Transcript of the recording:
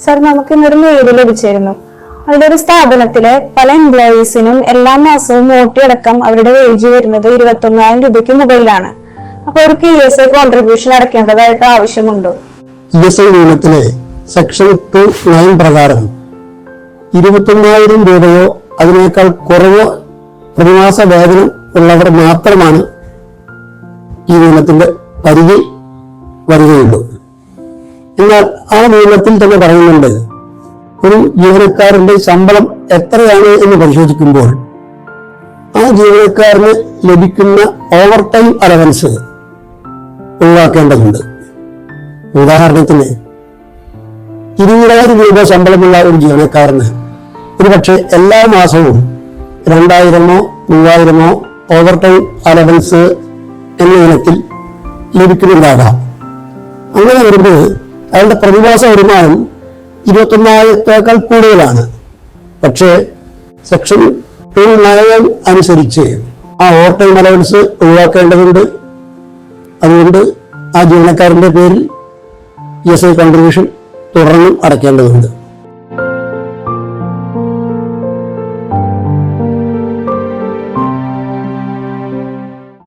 Sir, നമുക്ക് ഇന്നൊരു mail ലഭിച്ചിരുന്നു. അതിലൊരു സ്ഥാപനത്തിലെ പല എംപ്ലോയീസിനും എല്ലാ മാസവും ഓട്ടിയടക്കം അവരുടെ വേജ് വരുന്നത് 21,000 രൂപയ്ക്ക് മുകളിലാണ്. അപ്പൊ ഒരു PSI കോൺട്രിബ്യൂഷൻ അടയ്ക്കേണ്ടതായിട്ട് ആവശ്യമുണ്ടോ? PSI നിയമത്തിലെ സെക്ഷൻ 2(9) പ്രകാരം 21,000 രൂപയോ അതിനേക്കാൾ കുറവോ പ്രതിമാസ വേതനം ഉള്ളവർ മാത്രമാണ് ഈ നിയമത്തിന്റെ പരിധി വരികയുള്ളൂ. എന്നാൽ ആ നിയമത്തിൽ തന്നെ പറയുന്നുണ്ട്, ഒരു ജീവനക്കാരന്റെ ശമ്പളം എത്രയാണ് എന്ന് പരിശോധിക്കുമ്പോൾ ആ ജീവനക്കാരന് ലഭിക്കുന്ന ഓവർ ടൈം അലവൻസ് ഒഴിവാക്കേണ്ടതുണ്ട്. ഉദാഹരണത്തിന് 20,000 രൂപ ശമ്പളമുള്ള ഒരു ജീവനക്കാരന് ഒരുപക്ഷെ എല്ലാ മാസവും 2,000-ഓ 3,000-ഓ ഓവർ ടൈം അലവൻസ് എന്ന ഇനത്തിൽ ലഭിക്കുന്നുണ്ടാകാം. അങ്ങനെ വരുമ്പോൾ അയാളുടെ പ്രതിമാസ വരുമാനം 21,000-ത്തേക്കാൾ കൂടുതലാണ്. പക്ഷേ സെക്ഷൻ 2(9) അനുസരിച്ച് ആ ഓവർ ടൈം അലവൻസ് ഒഴിവാക്കേണ്ടതുണ്ട്. അതുകൊണ്ട് ആ ജീവനക്കാരന്റെ പേരിൽ PSI കോൺട്രിബ്യൂഷൻ തുടർന്നും അടയ്ക്കേണ്ടതുണ്ട്.